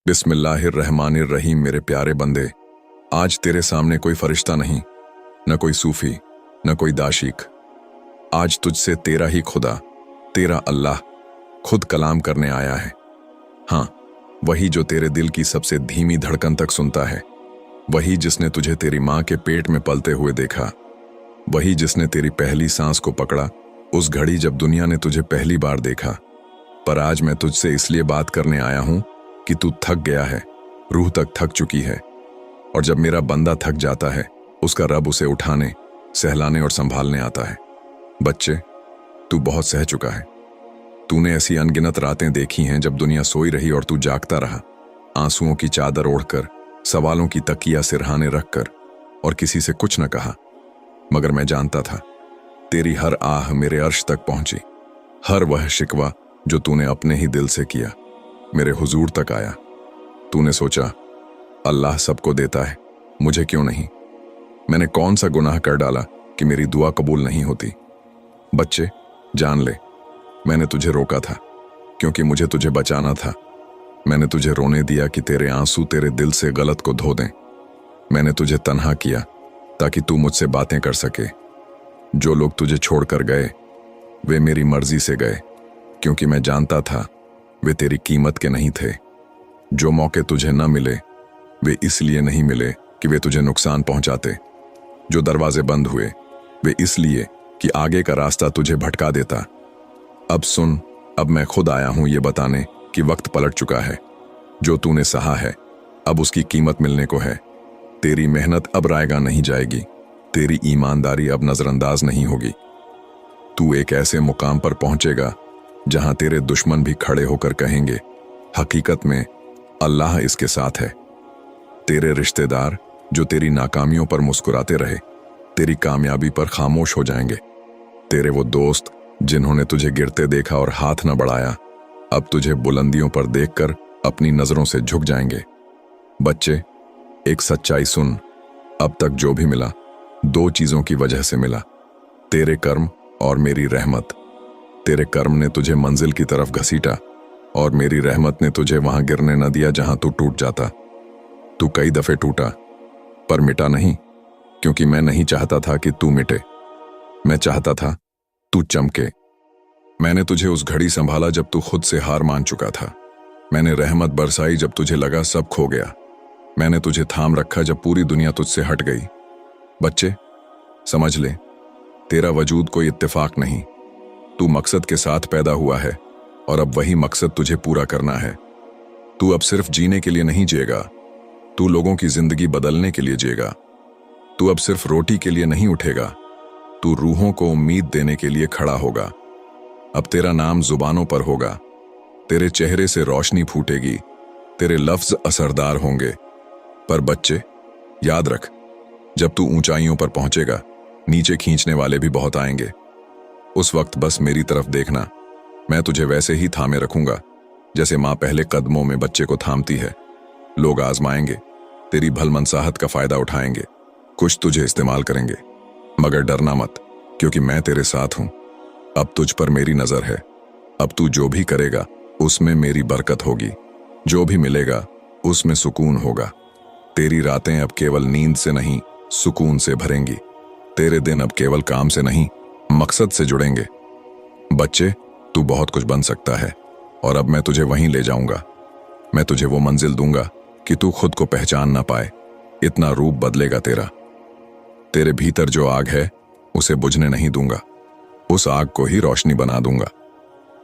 बिस्मिल्लाहिर्रहमानिर्रहीम। मेरे प्यारे बंदे, आज तेरे सामने कोई फरिश्ता नहीं, न कोई सूफी, न कोई दाशिक। आज तुझसे तेरा ही खुदा, तेरा अल्लाह खुद कलाम करने आया है। हाँ, वही जो तेरे दिल की सबसे धीमी धड़कन तक सुनता है, वही जिसने तुझे तेरी माँ के पेट में पलते हुए देखा, वही जिसने तेरी पहली सांस को पकड़ा उस घड़ी जब दुनिया ने तुझे पहली बार देखा। पर आज मैं तुझसे इसलिए बात करने आया हूं कि तू थक गया है, रूह तक थक चुकी है। और जब मेरा बंदा थक जाता है, उसका रब उसे उठाने, सहलाने और संभालने आता है। बच्चे, तू बहुत सह चुका है। तूने ऐसी अनगिनत रातें देखी हैं जब दुनिया सोई रही और तू जागता रहा, आंसुओं की चादर ओढ़कर, सवालों की तकिया सिरहाने रखकर, और किसी से कुछ न कहा। मगर मैं जानता था, तेरी हर आह मेरे अर्श तक पहुंची। हर वह शिकवा जो तूने अपने ही दिल से किया मेरे हुजूर तक आया। तूने सोचा, अल्लाह सबको देता है, मुझे क्यों नहीं? मैंने कौन सा गुनाह कर डाला कि मेरी दुआ कबूल नहीं होती? बच्चे, जान ले, मैंने तुझे रोका था क्योंकि मुझे तुझे बचाना था। मैंने तुझे रोने दिया कि तेरे आंसू तेरे दिल से गलत को धो दें। मैंने तुझे तन्हा किया ताकि तू मुझसे बातें कर सके। जो लोग तुझे छोड़कर गए, वे मेरी मर्जी से गए, क्योंकि मैं जानता था वे तेरी कीमत के नहीं थे। जो मौके तुझे न मिले, वे इसलिए नहीं मिले कि वे तुझे नुकसान पहुंचाते। जो दरवाजे बंद हुए, वे इसलिए कि आगे का रास्ता तुझे भटका देता। अब सुन, अब मैं खुद आया हूं ये बताने कि वक्त पलट चुका है। जो तूने सहा है, अब उसकी कीमत मिलने को है। तेरी मेहनत अब रायगा नहीं जाएगी, तेरी ईमानदारी अब नजरअंदाज नहीं होगी। तू एक ऐसे मुकाम पर पहुंचेगा जहां तेरे दुश्मन भी खड़े होकर कहेंगे, हकीकत में अल्लाह इसके साथ है। तेरे रिश्तेदार जो तेरी नाकामियों पर मुस्कुराते रहे, तेरी कामयाबी पर खामोश हो जाएंगे। तेरे वो दोस्त जिन्होंने तुझे गिरते देखा और हाथ न बढ़ाया, अब तुझे बुलंदियों पर देखकर अपनी नजरों से झुक जाएंगे। बच्चे, एक सच्चाई सुन, अब तक जो भी मिला, दो चीजों की वजह से मिला, तेरे कर्म और मेरी रहमत। तेरे कर्म ने तुझे मंजिल की तरफ घसीटा और मेरी रहमत ने तुझे वहां गिरने न दिया जहां तू टूट जाता। तू कई दफे टूटा, पर मिटा नहीं, क्योंकि मैं नहीं चाहता था कि तू मिटे। मैं चाहता था तू चमके। मैंने तुझे उस घड़ी संभाला जब तू खुद से हार मान चुका था। मैंने रहमत बरसाई जब तुझे लगा सब खो गया। मैंने तुझे थाम रखा जब पूरी दुनिया तुझसे हट गई। बच्चे, समझ ले, तेरा वजूद कोई इत्तेफाक नहीं। तू मकसद के साथ पैदा हुआ है और अब वही मकसद तुझे पूरा करना है। तू अब सिर्फ जीने के लिए नहीं जिएगा, तू लोगों की जिंदगी बदलने के लिए जिएगा। तू अब सिर्फ रोटी के लिए नहीं उठेगा, तू रूहों को उम्मीद देने के लिए खड़ा होगा। अब तेरा नाम जुबानों पर होगा, तेरे चेहरे से रोशनी फूटेगी, तेरे लफ्ज असरदार होंगे। पर बच्चे, याद रख, जब तू ऊंचाइयों पर पहुंचेगा, नीचे खींचने वाले भी बहुत आएंगे। उस वक्त बस मेरी तरफ देखना, मैं तुझे वैसे ही थामे रखूंगा जैसे माँ पहले कदमों में बच्चे को थामती है। लोग आजमाएंगे, तेरी भलमनसाहत का फायदा उठाएंगे, कुछ तुझे इस्तेमाल करेंगे, मगर डरना मत, क्योंकि मैं तेरे साथ हूं। अब तुझ पर मेरी नजर है। अब तू जो भी करेगा उसमें मेरी बरकत होगी, जो भी मिलेगा उसमें सुकून होगा। तेरी रातें अब केवल नींद से नहीं, सुकून से भरेंगी। तेरे दिन अब केवल काम से नहीं, मकसद से जुड़ेंगे। बच्चे, तू बहुत कुछ बन सकता है और अब मैं तुझे वहीं ले जाऊंगा। मैं तुझे वो मंजिल दूंगा कि तू खुद को पहचान ना पाए। इतना रूप बदलेगा तेरा। तेरे भीतर जो आग है उसे बुझने नहीं दूंगा, उस आग को ही रोशनी बना दूंगा।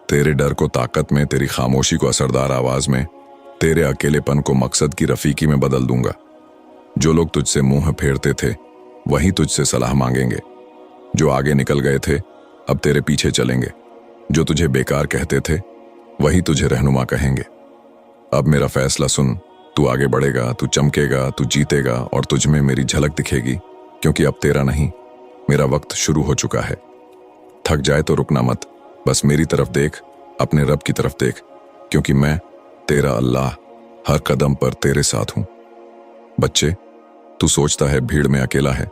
तेरे डर को ताकत में, तेरी खामोशी को असरदार आवाज में, तेरे अकेलेपन को मकसद की रफीकी में बदल दूंगा। जो लोग तुझसे मुंह फेरते थे वही तुझसे सलाह मांगेंगे। जो आगे निकल गए थे अब तेरे पीछे चलेंगे। जो तुझे बेकार कहते थे वही तुझे रहनुमा कहेंगे। अब मेरा फैसला सुन, तू आगे बढ़ेगा, तू चमकेगा, तू जीतेगा और तुझ में मेरी झलक दिखेगी, क्योंकि अब तेरा नहीं, मेरा वक्त शुरू हो चुका है। थक जाए तो रुकना मत, बस मेरी तरफ देख, अपने रब की तरफ देख, क्योंकि मैं तेरा अल्लाह हर कदम पर तेरे साथ हूं। बच्चे, तू सोचता है भीड़ में अकेला है,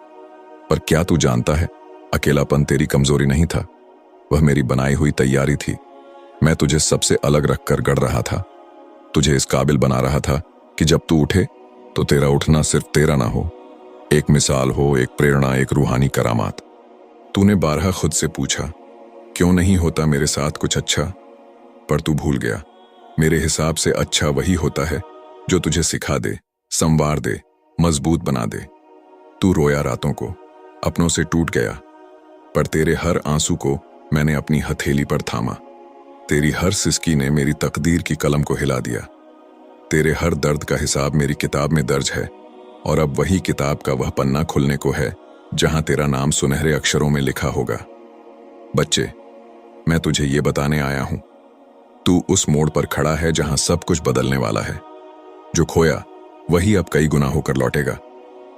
पर क्या तू जानता है अकेलापन तेरी कमजोरी नहीं था, वह मेरी बनाई हुई तैयारी थी। मैं तुझे सबसे अलग रखकर गढ़ रहा था। तुझे इस काबिल बना रहा था कि जब तू उठे तो तेरा उठना सिर्फ तेरा ना हो, एक मिसाल हो, एक प्रेरणा, एक रूहानी करामात। तूने बारहा खुद से पूछा, क्यों नहीं होता मेरे साथ कुछ अच्छा? पर तू भूल गया, मेरे हिसाब से अच्छा वही होता है जो तुझे सिखा दे, संवार दे, मजबूत बना दे। तू रोया रातों को, अपनों से टूट गया, पर तेरे हर आंसू को मैंने अपनी हथेली पर थामा। तेरी हर सिसकी ने मेरी तकदीर की कलम को हिला दिया। तेरे हर दर्द का हिसाब मेरी किताब में दर्ज है, और अब वही किताब का वह पन्ना खुलने को है जहां तेरा नाम सुनहरे अक्षरों में लिखा होगा। बच्चे, मैं तुझे ये बताने आया हूं, तू उस मोड़ पर खड़ा है जहां सब कुछ बदलने वाला है। जो खोया वही अब कई गुना होकर लौटेगा,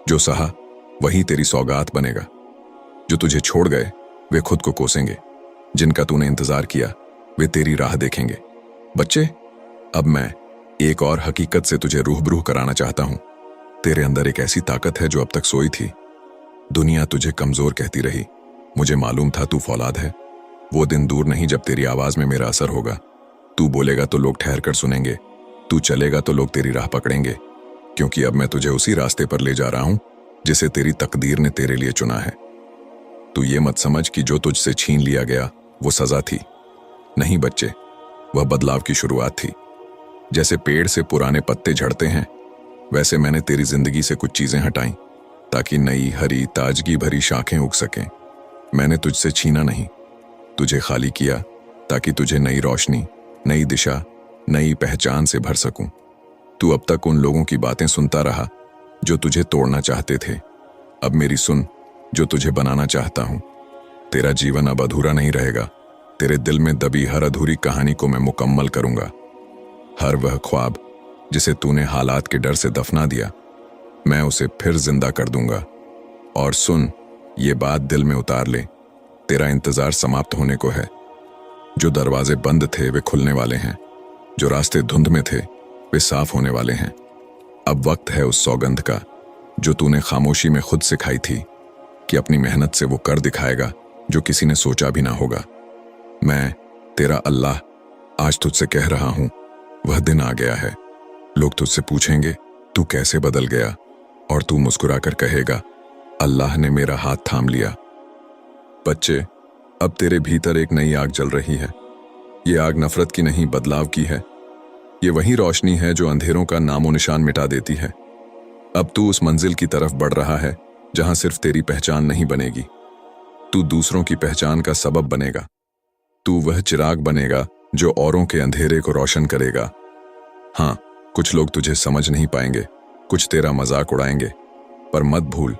जो सहा वही तेरी सौगात बनेगा। जो तुझे छोड़ गए वे खुद को कोसेंगे, जिनका तूने इंतजार किया वे तेरी राह देखेंगे। बच्चे, अब मैं एक और हकीकत से तुझे रूबरू कराना चाहता हूं। तेरे अंदर एक ऐसी ताकत है जो अब तक सोई थी। दुनिया तुझे कमजोर कहती रही, मुझे मालूम था तू फौलाद है। वो दिन दूर नहीं जब तेरी आवाज में मेरा असर होगा। तू बोलेगा तो लोग ठहर कर सुनेंगे, तू चलेगा तो लोग तेरी राह पकड़ेंगे, क्योंकि अब मैं तुझे उसी रास्ते पर ले जा रहा हूं जिसे तेरी तकदीर ने तेरे लिए चुना है। तू ये मत समझ कि जो तुझसे छीन लिया गया वो सजा थी। नहीं बच्चे, वह बदलाव की शुरुआत थी। जैसे पेड़ से पुराने पत्ते झड़ते हैं, वैसे मैंने तेरी जिंदगी से कुछ चीजें हटाईं ताकि नई हरी ताजगी भरी शाखें उग सकें। मैंने तुझसे छीना नहीं, तुझे खाली किया ताकि तुझे नई रोशनी, नई दिशा, नई पहचान से भर सकूं। तू अब तक उन लोगों की बातें सुनता रहा जो तुझे तोड़ना चाहते थे। अब मेरी सुन, जो तुझे बनाना चाहता हूं। तेरा जीवन अब अधूरा नहीं रहेगा। तेरे दिल में दबी हर अधूरी कहानी को मैं मुकम्मल करूंगा। हर वह ख्वाब जिसे तूने हालात के डर से दफना दिया, मैं उसे फिर जिंदा कर दूंगा। और सुन, ये बात दिल में उतार ले, तेरा इंतजार समाप्त होने को है। जो दरवाजे बंद थे वे खुलने वाले हैं, जो रास्ते धुंध में थे वे साफ होने वाले हैं। अब वक्त है उस सौगंध का जो तूने खामोशी में खुद से खाई थी, कि अपनी मेहनत से वो कर दिखाएगा जो किसी ने सोचा भी ना होगा। मैं तेरा अल्लाह आज तुझसे कह रहा हूं, वह दिन आ गया है। लोग तुझसे पूछेंगे तू कैसे बदल गया, और तू मुस्कुराकर कहेगा, अल्लाह ने मेरा हाथ थाम लिया। बच्चे, अब तेरे भीतर एक नई आग जल रही है। ये आग नफरत की नहीं, बदलाव की है। ये वही रोशनी है जो अंधेरों का नामो निशान मिटा देती है। अब तू उस मंजिल की तरफ बढ़ रहा है जहां सिर्फ तेरी पहचान नहीं बनेगी, तू दूसरों की पहचान का सबब बनेगा। तू वह चिराग बनेगा जो औरों के अंधेरे को रोशन करेगा। हाँ, कुछ लोग तुझे समझ नहीं पाएंगे, कुछ तेरा मजाक उड़ाएंगे, पर मत भूल,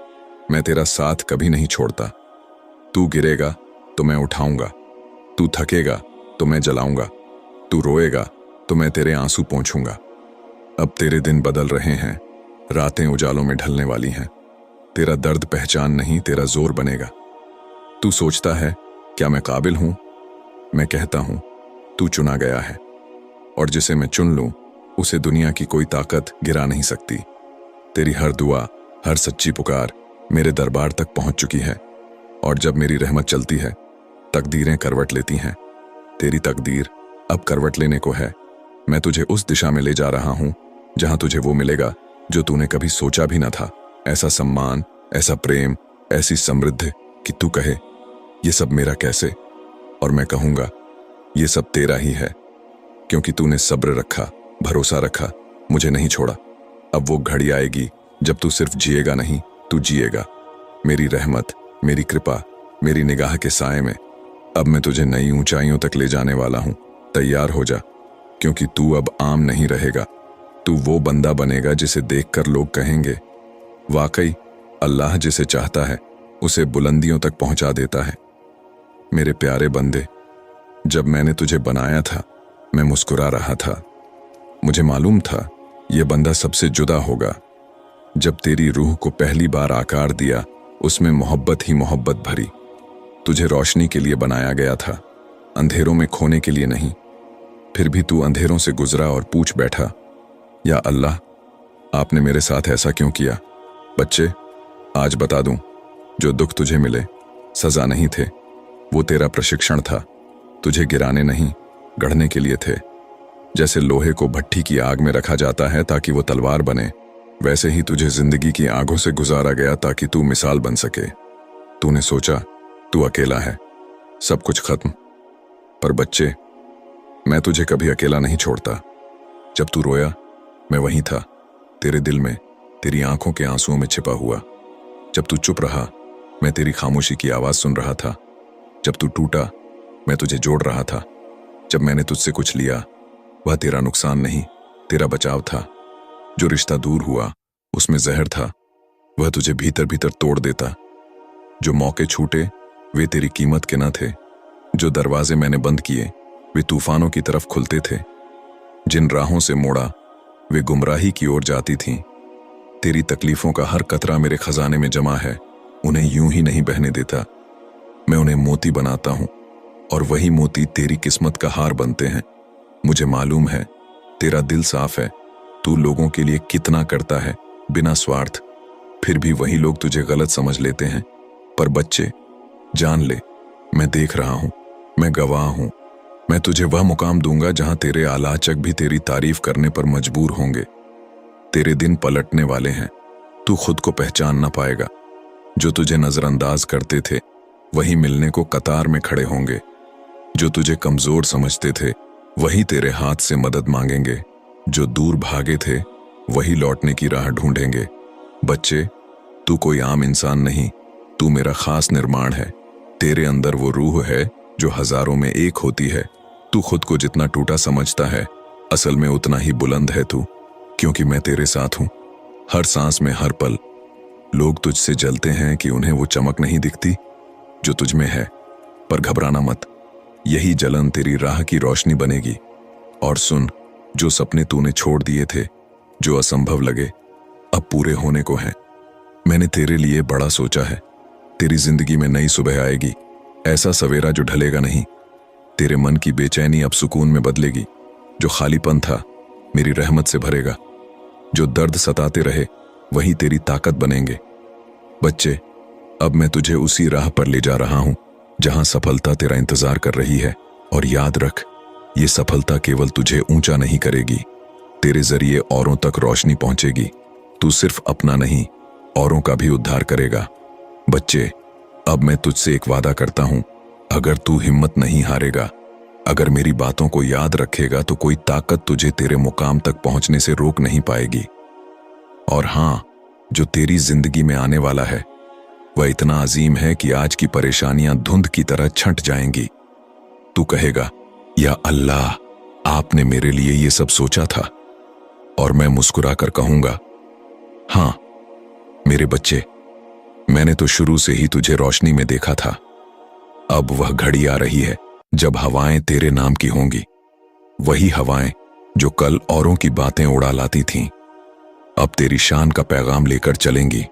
मैं तेरा साथ कभी नहीं छोड़ता। तू गिरेगा तो मैं उठाऊंगा, तू थकेगा तो मैं जलाऊंगा, तू रोएगा तो मैं तेरे आंसू पोंछूंगा। अब तेरे दिन बदल रहे हैं, रातें उजालों में ढलने वाली हैं। तेरा दर्द पहचान नहीं, तेरा जोर बनेगा। तू सोचता है क्या मैं काबिल हूं? मैं कहता हूं, तू चुना गया है, और जिसे मैं चुन लूं उसे दुनिया की कोई ताकत गिरा नहीं सकती। तेरी हर दुआ, हर सच्ची पुकार मेरे दरबार तक पहुंच चुकी है, और जब मेरी रहमत चलती है तकदीरें करवट लेती हैं। तेरी तकदीर अब करवट लेने को है। मैं तुझे उस दिशा में ले जा रहा हूं जहां तुझे वो मिलेगा जो तूने कभी सोचा भी न था। ऐसा सम्मान, ऐसा प्रेम, ऐसी समृद्धि कि तू कहे ये सब मेरा कैसे, और मैं कहूंगा ये सब तेरा ही है, क्योंकि तूने सब्र रखा, भरोसा रखा, मुझे नहीं छोड़ा। अब वो घड़ी आएगी जब तू सिर्फ जिएगा नहीं, तू जिएगा। मेरी रहमत, मेरी कृपा, मेरी निगाह के साए में अब मैं तुझे नई ऊंचाइयों तक ले जाने वाला हूं। तैयार हो जा, क्योंकि तू अब आम नहीं रहेगा। तू वो बंदा बनेगा जिसे देखकर लोग कहेंगे, वाकई अल्लाह जिसे चाहता है उसे बुलंदियों तक पहुंचा देता है। मेरे प्यारे बंदे, जब मैंने तुझे बनाया था मैं मुस्कुरा रहा था। मुझे मालूम था यह बंदा सबसे जुदा होगा। जब तेरी रूह को पहली बार आकार दिया उसमें मोहब्बत ही मोहब्बत भरी। तुझे रोशनी के लिए बनाया गया था, अंधेरों में खोने के लिए नहीं। फिर भी तू अंधेरों से गुजरा और पूछ बैठा, या अल्लाह आपने मेरे साथ ऐसा क्यों किया? बच्चे, आज बता दूं, जो दुख तुझे मिले सजा नहीं थे, वो तेरा प्रशिक्षण था। तुझे गिराने नहीं, गढ़ने के लिए थे। जैसे लोहे को भट्ठी की आग में रखा जाता है ताकि वो तलवार बने, वैसे ही तुझे जिंदगी की आगों से गुजारा गया ताकि तू मिसाल बन सके। तूने सोचा तू अकेला है, सब कुछ खत्म। पर बच्चे, मैं तुझे कभी अकेला नहीं छोड़ता। जब तू रोया, मैं वहीं था, तेरे दिल में, तेरी आंखों के आंसुओं में छिपा हुआ। जब तू चुप रहा, मैं तेरी खामोशी की आवाज सुन रहा था। जब तू टूटा, मैं तुझे जोड़ रहा था। जब मैंने तुझसे कुछ लिया, वह तेरा नुकसान नहीं, तेरा बचाव था। जो रिश्ता दूर हुआ, उसमें जहर था, वह तुझे भीतर भीतर तोड़ देता। जो मौके छूटे, वे तेरी कीमत के न थे। जो दरवाजे मैंने बंद किए, वे तूफानों की तरफ खुलते थे। जिन राहों से मोड़ा, वे गुमराही की ओर जाती थीं। तेरी तकलीफों का हर कतरा मेरे खजाने में जमा है, उन्हें यूं ही नहीं बहने देता। मैं उन्हें मोती बनाता हूं, और वही मोती तेरी किस्मत का हार बनते हैं। मुझे मालूम है, तेरा दिल साफ है, तू लोगों के लिए कितना करता है, बिना स्वार्थ। फिर भी वही लोग तुझे गलत समझ लेते हैं। पर बच्चे, जान ले, मैं देख रहा हूं, मैं गवाह हूं। मैं तुझे वह मुकाम दूंगा जहां तेरे आलोचक भी तेरी तारीफ करने पर मजबूर होंगे। तेरे दिन पलटने वाले हैं, तू खुद को पहचान ना पाएगा। जो तुझे नजरअंदाज करते थे, वही मिलने को कतार में खड़े होंगे। जो तुझे कमजोर समझते थे, वही तेरे हाथ से मदद मांगेंगे। जो दूर भागे थे, वही लौटने की राह ढूंढेंगे। बच्चे, तू कोई आम इंसान नहीं, तू मेरा खास निर्माण है। तेरे अंदर वो रूह है जो हजारों में एक होती है। तू खुद को जितना टूटा समझता है, असल में उतना ही बुलंद है तू, क्योंकि मैं तेरे साथ हूं, हर सांस में, हर पल। लोग तुझसे जलते हैं कि उन्हें वो चमक नहीं दिखती जो तुझ में है, पर घबराना मत, यही जलन तेरी राह की रोशनी बनेगी। और सुन, जो सपने तूने छोड़ दिए थे, जो असंभव लगे, अब पूरे होने को हैं। मैंने तेरे लिए बड़ा सोचा है। तेरी जिंदगी में नई सुबह आएगी, ऐसा सवेरा जो ढलेगा नहीं। तेरे मन की बेचैनी अब सुकून में बदलेगी। जो खालीपन था, मेरी रहमत से भरेगा। जो दर्द सताते रहे, वही तेरी ताकत बनेंगे। बच्चे, अब मैं तुझे उसी राह पर ले जा रहा हूं जहां सफलता तेरा इंतजार कर रही है। और याद रख, ये सफलता केवल तुझे ऊंचा नहीं करेगी, तेरे जरिए औरों तक रोशनी पहुंचेगी। तू सिर्फ अपना नहीं, औरों का भी उद्धार करेगा। बच्चे, अब मैं तुझसे एक वादा करता हूं, अगर तू हिम्मत नहीं हारेगा, अगर मेरी बातों को याद रखेगा, तो कोई ताकत तुझे तेरे मुकाम तक पहुंचने से रोक नहीं पाएगी। और हां, जो तेरी जिंदगी में आने वाला है, वह इतना अजीम है कि आज की परेशानियां धुंध की तरह छंट जाएंगी। तू कहेगा, या अल्लाह, आपने मेरे लिए ये सब सोचा था। और मैं मुस्कुराकर कहूंगा, हां मेरे बच्चे, मैंने तो शुरू से ही तुझे रोशनी में देखा था। अब वह घड़ी आ रही है जब हवाएं तेरे नाम की होंगी, वही हवाएं जो कल औरों की बातें उड़ा लाती थीं, अब तेरी शान का पैगाम लेकर चलेंगी।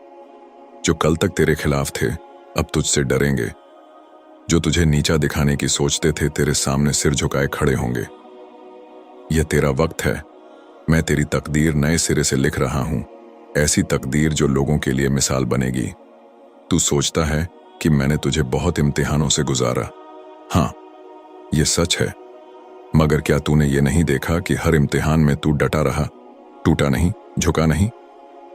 जो कल तक तेरे खिलाफ थे, अब तुझसे डरेंगे। जो तुझे नीचा दिखाने की सोचते थे, तेरे सामने सिर झुकाए खड़े होंगे। यह तेरा वक्त है। मैं तेरी तकदीर नए सिरे से लिख रहा हूं, ऐसी तकदीर जो लोगों के लिए मिसाल बनेगी। तू सोचता है कि मैंने तुझे बहुत इम्तिहानों से गुजारा। हाँ, ये सच है, मगर क्या तूने ये नहीं देखा कि हर इम्तिहान में तू डटा रहा, टूटा नहीं, झुका नहीं।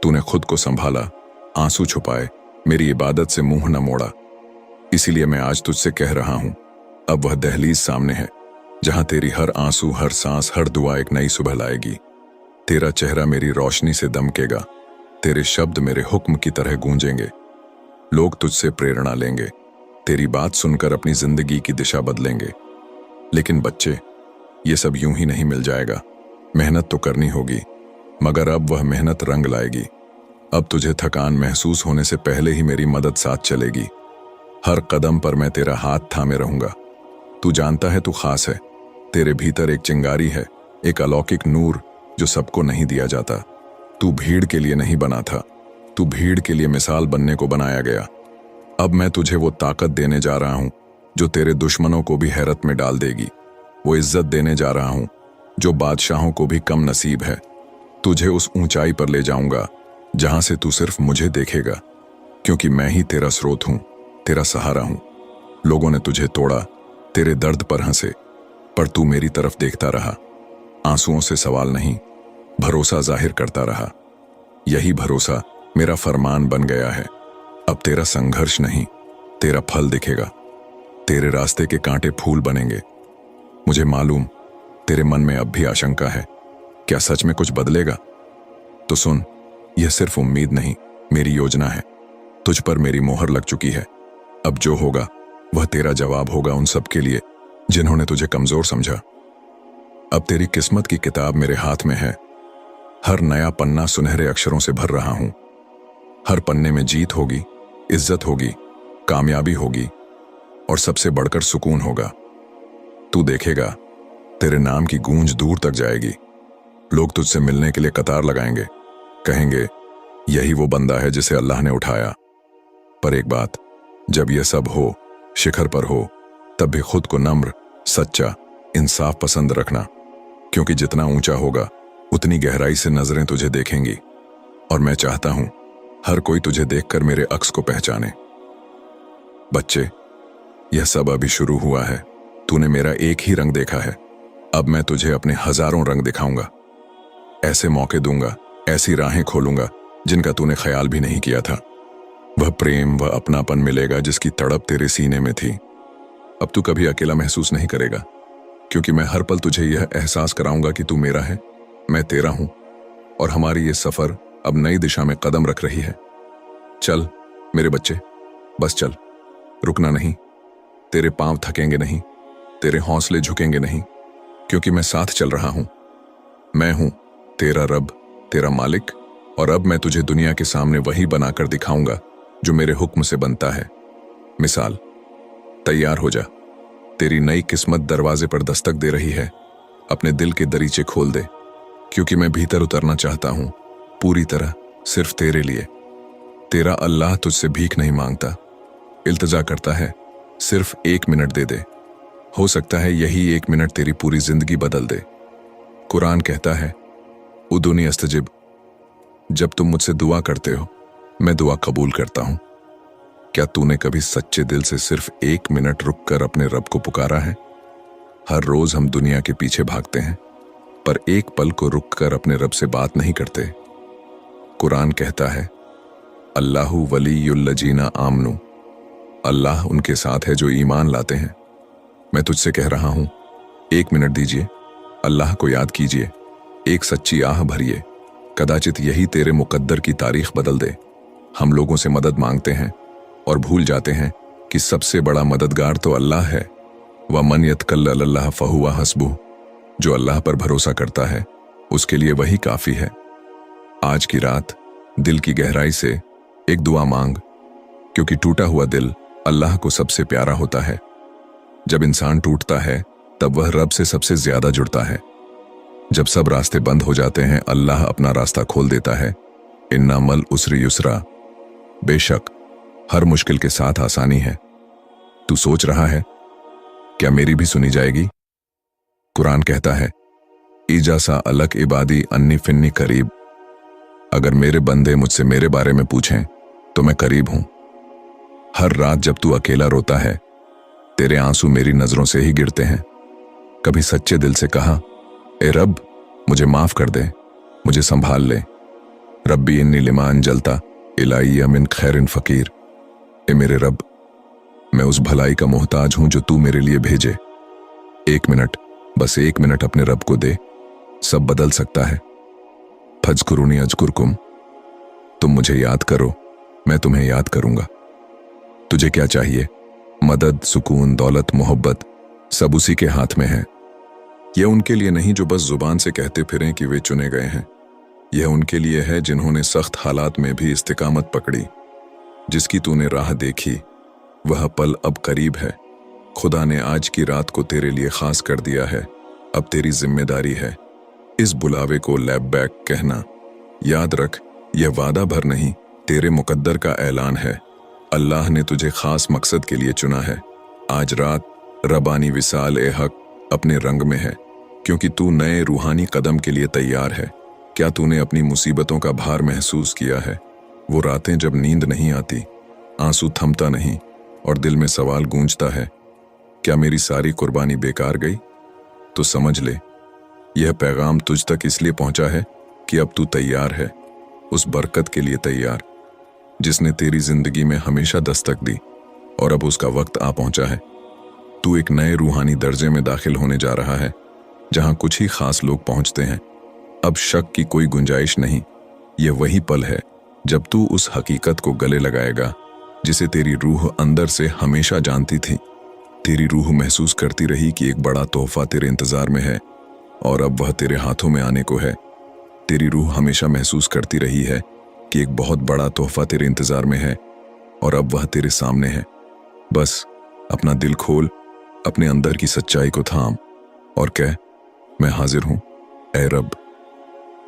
तूने खुद को संभाला, आंसू छुपाए, मेरी इबादत से मुंह न मोड़ा। इसीलिए मैं आज तुझसे कह रहा हूं, अब वह दहलीज सामने है जहां तेरी हर आंसू, हर सांस, हर दुआ एक नई सुबह लाएगी। तेरा चेहरा मेरी रोशनी से दमकेगा, तेरे शब्द मेरे हुक्म की तरह गूंजेंगे। लोग तुझसे प्रेरणा लेंगे, तेरी बात सुनकर अपनी जिंदगी की दिशा बदलेंगे। लेकिन बच्चे, ये सब यूं ही नहीं मिल जाएगा। मेहनत तो करनी होगी, मगर अब वह मेहनत रंग लाएगी। अब तुझे थकान महसूस होने से पहले ही मेरी मदद साथ चलेगी। हर कदम पर मैं तेरा हाथ थामे रहूंगा। तू जानता है तू खास है, तेरे भीतर एक चिंगारी है, एक अलौकिक नूर जो सबको नहीं दिया जाता। तू भीड़ के लिए नहीं बना था, तू भीड़ के लिए मिसाल बनने को बनाया गया। अब मैं तुझे वो ताकत देने जा रहा हूं जो तेरे दुश्मनों को भी हैरत में डाल देगी। वो इज्जत देने जा रहा हूं जो बादशाहों को भी कम नसीब है। तुझे उस ऊंचाई पर ले जाऊंगा जहां से तू सिर्फ मुझे देखेगा, क्योंकि मैं ही तेरा स्रोत हूं, तेरा सहारा हूं। लोगों ने तुझे तोड़ा, तेरे दर्द पर हंसे, पर तू मेरी तरफ देखता रहा। आंसुओं से सवाल नहीं, भरोसा जाहिर करता रहा। यही भरोसा मेरा फरमान बन गया है। अब तेरा संघर्ष नहीं, तेरा फल दिखेगा। तेरे रास्ते के कांटे फूल बनेंगे। मुझे मालूम तेरे मन में अब भी आशंका है, क्या सच में कुछ बदलेगा? तो सुन, यह सिर्फ उम्मीद नहीं, मेरी योजना है। तुझ पर मेरी मोहर लग चुकी है। अब जो होगा वह तेरा जवाब होगा उन सब के लिए जिन्होंने तुझे कमजोर समझा। अब तेरी किस्मत की किताब मेरे हाथ में है। हर नया पन्ना सुनहरे अक्षरों से भर रहा हूं। हर पन्ने में जीत होगी, इज्जत होगी, कामयाबी होगी और सबसे बढ़कर सुकून होगा। तू देखेगा, तेरे नाम की गूंज दूर तक जाएगी। लोग तुझसे मिलने के लिए कतार लगाएंगे, कहेंगे यही वो बंदा है जिसे अल्लाह ने उठाया। पर एक बात, जब यह सब हो, शिखर पर हो, तब भी खुद को नम्र, सच्चा, इंसाफ पसंद रखना, क्योंकि जितना ऊंचा होगा उतनी गहराई से नजरें तुझे देखेंगी। और मैं चाहता हूं हर कोई तुझे देखकर मेरे अक्स को पहचाने। बच्चे, यह सब अभी शुरू हुआ है। तूने मेरा एक ही रंग देखा है, अब मैं तुझे अपने हजारों रंग दिखाऊंगा। ऐसे मौके दूंगा, ऐसी राहें खोलूंगा जिनका तूने ख्याल भी नहीं किया था। वह प्रेम, वह अपनापन मिलेगा जिसकी तड़प तेरे सीने में थी। अब तू कभी अकेला महसूस नहीं करेगा, क्योंकि मैं हर पल तुझे यह एहसास कराऊंगा कि तू मेरा है, मैं तेरा हूं, और हमारी ये सफर अब नई दिशा में कदम रख रही है। चल मेरे बच्चे, बस चल, रुकना नहीं। तेरे पांव थकेंगे नहीं, तेरे हौसले झुकेंगे नहीं, क्योंकि मैं साथ चल रहा हूं। मैं हूं तेरा रब, तेरा मालिक, और अब मैं तुझे दुनिया के सामने वही बनाकर दिखाऊंगा जो मेरे हुक्म से बनता है। मिसाल, तैयार हो जा, तेरी नई किस्मत दरवाजे पर दस्तक दे रही है। अपने दिल के दरीचे खोल दे, क्योंकि मैं भीतर उतरना चाहता हूं, पूरी तरह, सिर्फ तेरे लिए। तेरा अल्लाह तुझसे भीख नहीं मांगता, इल्तिजा करता है, सिर्फ 1 मिनट दे दे। हो सकता है यही 1 मिनट तेरी पूरी जिंदगी बदल दे। कुरान कहता है, उदुनी अस्तजिब, जब तुम मुझसे दुआ करते हो मैं दुआ कबूल करता हूं। क्या तूने कभी सच्चे दिल से सिर्फ 1 मिनट रुककर अपने रब को पुकारा है? हर रोज हम दुनिया के पीछे भागते हैं, पर एक पल को रुककर अपने रब से बात नहीं करते। कुरान कहता है, अल्लाहु वलीयुल्लजीना आमनु, अल्लाह उनके साथ है जो ईमान लाते हैं। मैं तुझसे कह रहा हूं, 1 मिनट दीजिए, अल्लाह को याद कीजिए, एक सच्ची आह भरिए। कदाचित यही तेरे मुकद्दर की तारीख बदल दे। हम लोगों से मदद मांगते हैं और भूल जाते हैं कि सबसे बड़ा मददगार तो अल्लाह है। व मन यतकल्ल अल्लाह फहुवा हस्बुह, जो अल्लाह पर भरोसा करता है उसके लिए वही काफी है। आज की रात दिल की गहराई से एक दुआ मांग, क्योंकि टूटा हुआ दिल अल्लाह को सबसे प्यारा होता है। जब इंसान टूटता है तब वह रब से सबसे ज्यादा जुड़ता है। जब सब रास्ते बंद हो जाते हैं अल्लाह अपना रास्ता खोल देता है। इन्ना मल उसरी युसरा, बेशक हर मुश्किल के साथ आसानी है। तू सोच रहा है क्या मेरी भी सुनी जाएगी? कुरान कहता है, ईजासा अलक इबादी अन्नी फिन्नी करीब, अगर मेरे बंदे मुझसे मेरे बारे में पूछें तो मैं करीब हूं। हर रात जब तू अकेला रोता है तेरे आंसू मेरी नजरों से ही गिरते हैं। कभी सच्चे दिल से कहा, ए रब मुझे माफ कर दे, मुझे संभाल ले। रब्बी इन्नी लिमान जलता इलाइया मिन खैरिन फकीर, ए मेरे रब मैं उस भलाई का मोहताज हूं जो तू मेरे लिए भेजे। 1 मिनट, बस 1 मिनट अपने रब को दे, सब बदल सकता है। फज्कुरुनी अजकुरकुम, तुम मुझे याद करो, मैं तुम्हें याद करूंगा। तुझे क्या चाहिए? मदद, सुकून, दौलत, मोहब्बत, सब उसी के हाथ में है। यह उनके लिए नहीं जो बस जुबान से कहते फिरें कि वे चुने गए हैं। यह उनके लिए है जिन्होंने सख्त हालात में भी इस्तिकामत पकड़ी। जिसकी तूने राह देखी वह पल अब करीब है। खुदा ने आज की रात को तेरे लिए खास कर दिया है। अब तेरी जिम्मेदारी है इस बुलावे को लैबैक कहना। याद रख, यह वादा भर नहीं, तेरे मुकद्दर का ऐलान है। अल्लाह ने तुझे खास मकसद के लिए चुना है। आज रात रबानी विसाल ए हक अपने रंग में है, क्योंकि तू नए रूहानी कदम के लिए तैयार है। क्या तूने अपनी मुसीबतों का भार महसूस किया है? वो रातें जब नींद नहीं आती, आंसू थमता नहीं और दिल में सवाल गूंजता है, क्या मेरी सारी कुर्बानी बेकार गई? तो समझ ले, यह पैगाम तुझ तक इसलिए पहुंचा है कि अब तू तैयार है, उस बरकत के लिए तैयार जिसने तेरी जिंदगी में हमेशा दस्तक दी, और अब उसका वक्त आ पहुंचा है। तू एक नए रूहानी दर्जे में दाखिल होने जा रहा है, जहां कुछ ही खास लोग पहुंचते हैं। अब शक की कोई गुंजाइश नहीं। यह वही पल है जब तू उस हकीकत को गले लगाएगा जिसे तेरी रूह अंदर से हमेशा जानती थी। तेरी रूह महसूस करती रही कि एक बड़ा तोहफा तेरे इंतजार में है और अब वह तेरे हाथों में आने को है। तेरी रूह हमेशा महसूस करती रही है कि एक बहुत बड़ा तोहफा तेरे इंतजार में है और अब वह तेरे सामने है। बस अपना दिल खोल, अपने अंदर की सच्चाई को थाम और कह, मैं हाजिर हूं ऐ रब।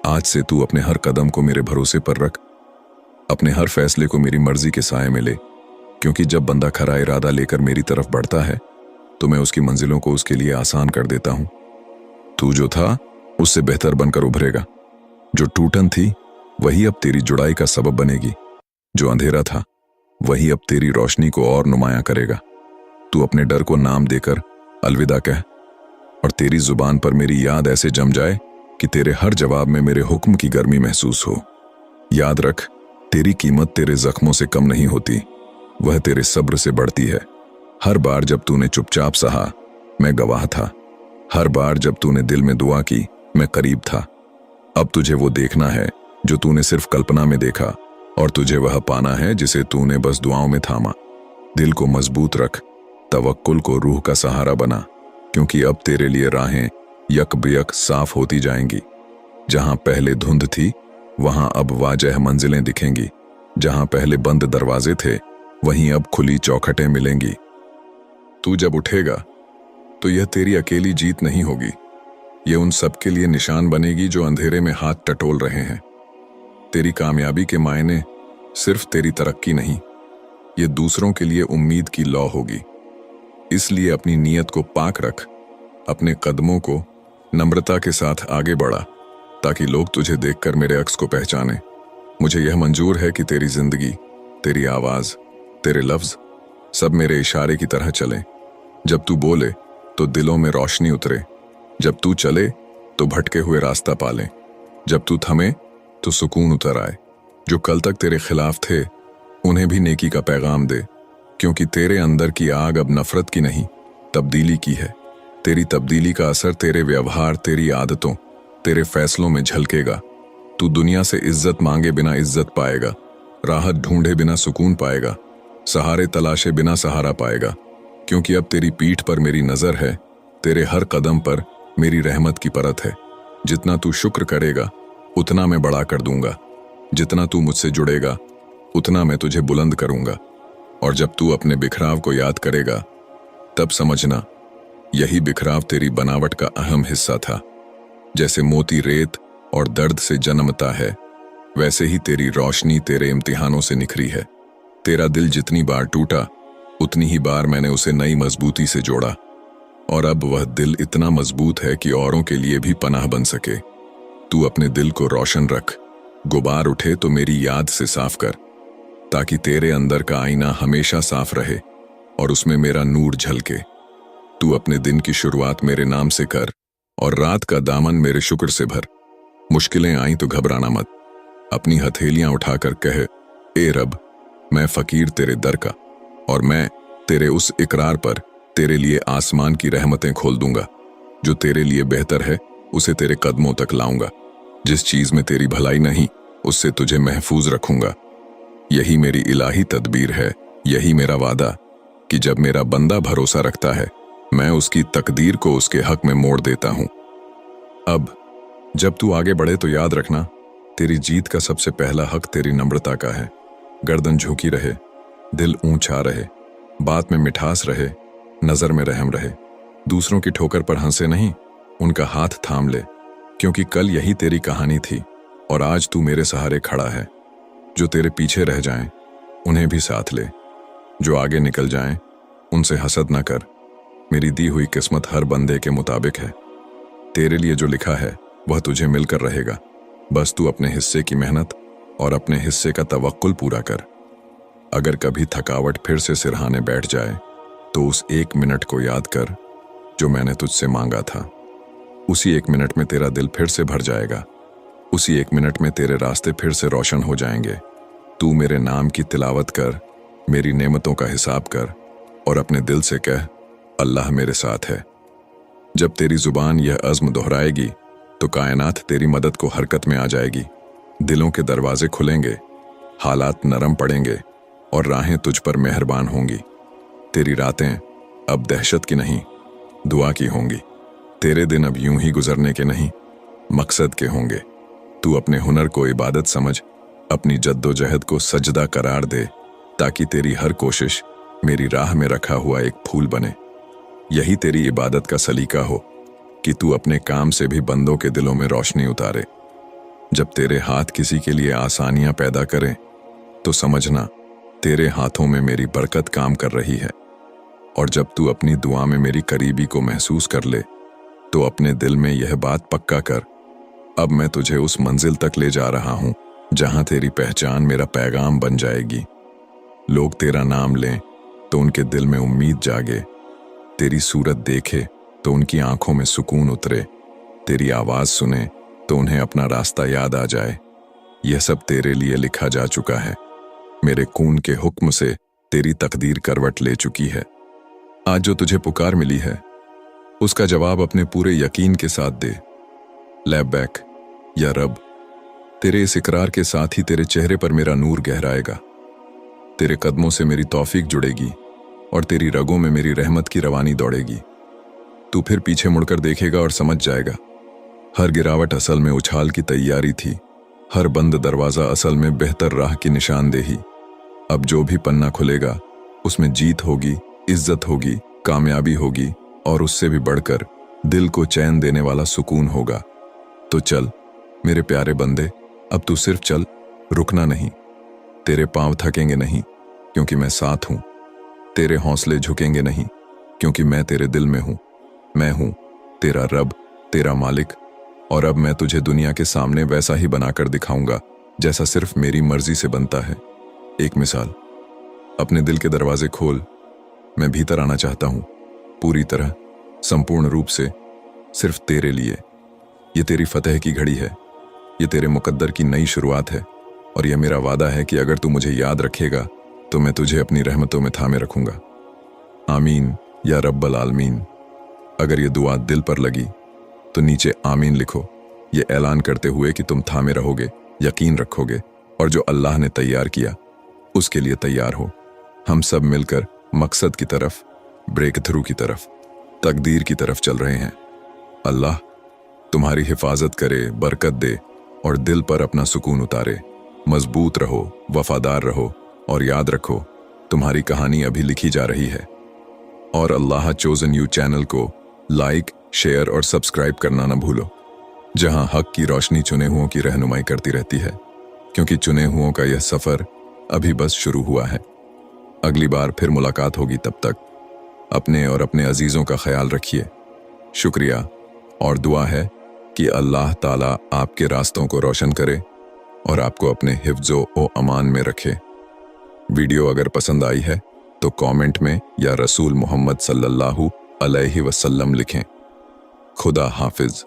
आज से तू अपने हर कदम को मेरे भरोसे पर रख, अपने हर फैसले को मेरी मर्जी के साए में ले, क्योंकि जब बंदा खरा इरादा लेकर मेरी तरफ बढ़ता है तो मैं उसकी मंजिलों को उसके लिए आसान कर देता हूं। तू जो था उससे बेहतर बनकर उभरेगा। जो टूटन थी वही अब तेरी जुड़ाई का सबब बनेगी। जो अंधेरा था वही अब तेरी रोशनी को और नुमायां करेगा। तू अपने डर को नाम देकर अलविदा कह और तेरी जुबान पर मेरी याद ऐसे जम जाए कि तेरे हर जवाब में मेरे हुक्म की गर्मी महसूस हो। याद रख, तेरी कीमत तेरे जख्मों से कम नहीं होती, वह तेरे सब्र से बढ़ती है। हर बार जब तूने चुपचाप सहा, मैं गवाह था। हर बार जब तूने दिल में दुआ की, मैं करीब था। अब तुझे वो देखना है जो तूने सिर्फ कल्पना में देखा, और तुझे वह पाना है जिसे तूने बस दुआओं में थामा। दिल को मजबूत रख, तवक्कुल को रूह का सहारा बना, क्योंकि अब तेरे लिए राहें यक बेयक साफ होती जाएंगी। जहां पहले धुंध थी वहां अब वाजह मंजिलें दिखेंगी। जहां पहले बंद दरवाजे थे वहीं अब खुली चौखटें मिलेंगी। तू जब उठेगा तो यह तेरी अकेली जीत नहीं होगी, ये उन सब के लिए निशान बनेगी जो अंधेरे में हाथ टटोल रहे हैं। तेरी कामयाबी के मायने सिर्फ तेरी तरक्की नहीं, ये दूसरों के लिए उम्मीद की लौ होगी। इसलिए अपनी नीयत को पाक रख, अपने कदमों को नम्रता के साथ आगे बढ़ा, ताकि लोग तुझे देखकर मेरे अक्स को पहचाने। मुझे यह मंजूर है कि तेरी जिंदगी, तेरी आवाज, तेरे लफ्ज सब मेरे इशारे की तरह चलें। जब तू बोले तो दिलों में रोशनी उतरे, जब तू चले तो भटके हुए रास्ता पालें, जब तू थमे तो सुकून उतर आए। जो कल तक तेरे खिलाफ थे उन्हें भी नेकी का पैगाम दे, क्योंकि तेरे अंदर की आग अब नफरत की नहीं, तब्दीली की है। तेरी तब्दीली का असर तेरे व्यवहार, तेरी आदतों, तेरे फैसलों में झलकेगा। तू दुनिया से इज्जत मांगे बिना इज्जत पाएगा, राहत ढूंढे बिना सुकून पाएगा, सहारे तलाशे बिना सहारा पाएगा, क्योंकि अब तेरी पीठ पर मेरी नजर है, तेरे हर कदम पर मेरी रहमत की परत है। जितना तू शुक्र करेगा उतना मैं बढ़ा कर दूंगा, जितना तू मुझसे जुड़ेगा उतना मैं तुझे बुलंद करूंगा। और जब तू अपने बिखराव को याद करेगा तब समझना यही बिखराव तेरी बनावट का अहम हिस्सा था। जैसे मोती रेत और दर्द से जन्मता है, वैसे ही तेरी रोशनी तेरे इम्तिहानों से निखरी है। तेरा दिल जितनी बार टूटा उतनी ही बार मैंने उसे नई मजबूती से जोड़ा, और अब वह दिल इतना मजबूत है कि औरों के लिए भी पनाह बन सके। तू अपने दिल को रोशन रख, गुबार उठे तो मेरी याद से साफ कर, ताकि तेरे अंदर का आईना हमेशा साफ रहे और उसमें मेरा नूर झलके। तू अपने दिन की शुरुआत मेरे नाम से कर और रात का दामन मेरे शुक्र से भर। मुश्किलें आई तो घबराना मत, अपनी हथेलियां उठाकर कह, ए रब, मैं फकीर तेरे दर का, और मैं तेरे उस इकरार पर तेरे लिए आसमान की रहमतें खोल दूंगा। जो तेरे लिए बेहतर है उसे तेरे कदमों तक लाऊंगा। जिस चीज में तेरी भलाई नहीं उससे तुझे महफूज रखूंगा। यही मेरी इलाही तदबीर है, यही मेरा वादा कि जब मेरा बंदा भरोसा रखता है मैं उसकी तकदीर को उसके हक में मोड़ देता हूं। अब जब तू आगे बढ़े तो याद रखना, तेरी जीत का सबसे पहला हक तेरी नम्रता का है। गर्दन झुकी रहे, दिल ऊंचा रहे, बात में मिठास रहे, नजर में रहम रहे। दूसरों की ठोकर पर हंसे नहीं, उनका हाथ थाम ले, क्योंकि कल यही तेरी कहानी थी और आज तू मेरे सहारे खड़ा है। जो तेरे पीछे रह जाएं, उन्हें भी साथ ले। जो आगे निकल जाएं, उनसे हसद न कर। मेरी दी हुई किस्मत हर बंदे के मुताबिक है। तेरे लिए जो लिखा है वह तुझे मिलकर रहेगा। बस तू अपने हिस्से की मेहनत और अपने हिस्से का तवक्कुल पूरा कर। अगर कभी थकावट फिर से सिरहाने बैठ जाए तो उस 1 मिनट को याद कर जो मैंने तुझसे मांगा था। उसी 1 मिनट में तेरा दिल फिर से भर जाएगा। उसी 1 मिनट में तेरे रास्ते फिर से रोशन हो जाएंगे। तू मेरे नाम की तिलावत कर, मेरी नेमतों का हिसाब कर और अपने दिल से कह, अल्लाह मेरे साथ है। जब तेरी जुबान यह अज़्म दोहराएगी तो कायनात तेरी मदद को हरकत में आ जाएगी। दिलों के दरवाजे खुलेंगे, हालात नरम पड़ेंगे और राहें तुझ पर मेहरबान होंगी। तेरी रातें अब दहशत की नहीं, दुआ की होंगी। तेरे दिन अब यूं ही गुजरने के नहीं, मकसद के होंगे। तू अपने हुनर को इबादत समझ, अपनी जद्दोजहद को सजदा करार दे, ताकि तेरी हर कोशिश मेरी राह में रखा हुआ एक फूल बने। यही तेरी इबादत का सलीका हो कि तू अपने काम से भी बंदों के दिलों में रोशनी उतारे। जब तेरे हाथ किसी के लिए आसानियां पैदा करें तो समझना तेरे हाथों में मेरी बरकत काम कर रही है। और जब तू अपनी दुआ में मेरी करीबी को महसूस कर ले तो अपने दिल में यह बात पक्का कर, अब मैं तुझे उस मंजिल तक ले जा रहा हूं जहां तेरी पहचान मेरा पैगाम बन जाएगी। लोग तेरा नाम लें तो उनके दिल में उम्मीद जागे, तेरी सूरत देखे तो उनकी आंखों में सुकून उतरे, तेरी आवाज सुने तो उन्हें अपना रास्ता याद आ जाए। यह सब तेरे लिए लिखा जा चुका है। मेरे खून के हुक्म से तेरी तकदीर करवट ले चुकी है। आज जो तुझे पुकार मिली है उसका जवाब अपने पूरे यकीन के साथ दे। लैब्बैक या रब, तेरे इस इकरार के साथ ही तेरे चेहरे पर मेरा नूर गहराएगा। तेरे कदमों से मेरी तौफीक जुड़ेगी और तेरी रगों में मेरी रहमत की रवानी दौड़ेगी। तू फिर पीछे मुड़कर देखेगा और समझ जाएगा, हर गिरावट असल में उछाल की तैयारी थी, हर बंद दरवाजा असल में बेहतर राह की निशानदेही। अब जो भी पन्ना खुलेगा उसमें जीत होगी, इज्जत होगी, कामयाबी होगी और उससे भी बढ़कर दिल को चैन देने वाला सुकून होगा। तो चल मेरे प्यारे बंदे, अब तू सिर्फ चल, रुकना नहीं। तेरे पांव थकेंगे नहीं क्योंकि मैं साथ हूं। तेरे हौसले झुकेंगे नहीं क्योंकि मैं तेरे दिल में हूं। मैं हूं तेरा रब, तेरा मालिक, और अब मैं तुझे दुनिया के सामने वैसा ही बनाकर दिखाऊंगा जैसा सिर्फ मेरी मर्जी से बनता है। एक मिसाल, अपने दिल के दरवाजे खोल, मैं भीतर आना चाहता हूं, पूरी तरह, संपूर्ण रूप से, सिर्फ तेरे लिए। ये तेरी फतह की घड़ी है, ये तेरे मुकद्दर की नई शुरुआत है, और यह मेरा वादा है कि अगर तू मुझे याद रखेगा तो मैं तुझे अपनी रहमतों में थामे रखूंगा। आमीन या रब्बल आलमीन। अगर ये दुआ दिल पर लगी तो नीचे आमीन लिखो, ये ऐलान करते हुए कि तुम थामे रहोगे, यकीन रखोगे और जो अल्लाह ने तैयार किया उसके लिए तैयार हो। हम सब मिलकर मकसद की तरफ, ब्रेक थ्रू की तरफ, तकदीर की तरफ चल रहे हैं। अल्लाह तुम्हारी हिफाजत करे, बरकत दे और दिल पर अपना सुकून उतारे। मजबूत रहो, वफादार रहो और याद रखो तुम्हारी कहानी अभी लिखी जा रही है। और अल्लाह चोजन यू चैनल को लाइक, शेयर और सब्सक्राइब करना न भूलो, जहां हक की रोशनी चुने हुओं की रहनुमाई करती रहती है, क्योंकि चुने हुओं का यह सफर अभी बस शुरू हुआ है। अगली बार फिर मुलाकात होगी, तब तक अपने और अपने अजीजों का ख्याल रखिए। शुक्रिया और दुआ है कि अल्लाह ताला आपके रास्तों को रोशन करे और आपको अपने हिफ्ज़ो ओ अमान में रखे। वीडियो अगर पसंद आई है तो कमेंट में या रसूल मोहम्मद सल्लल्लाहु अलैहि वसल्लम लिखें। खुदा हाफिज।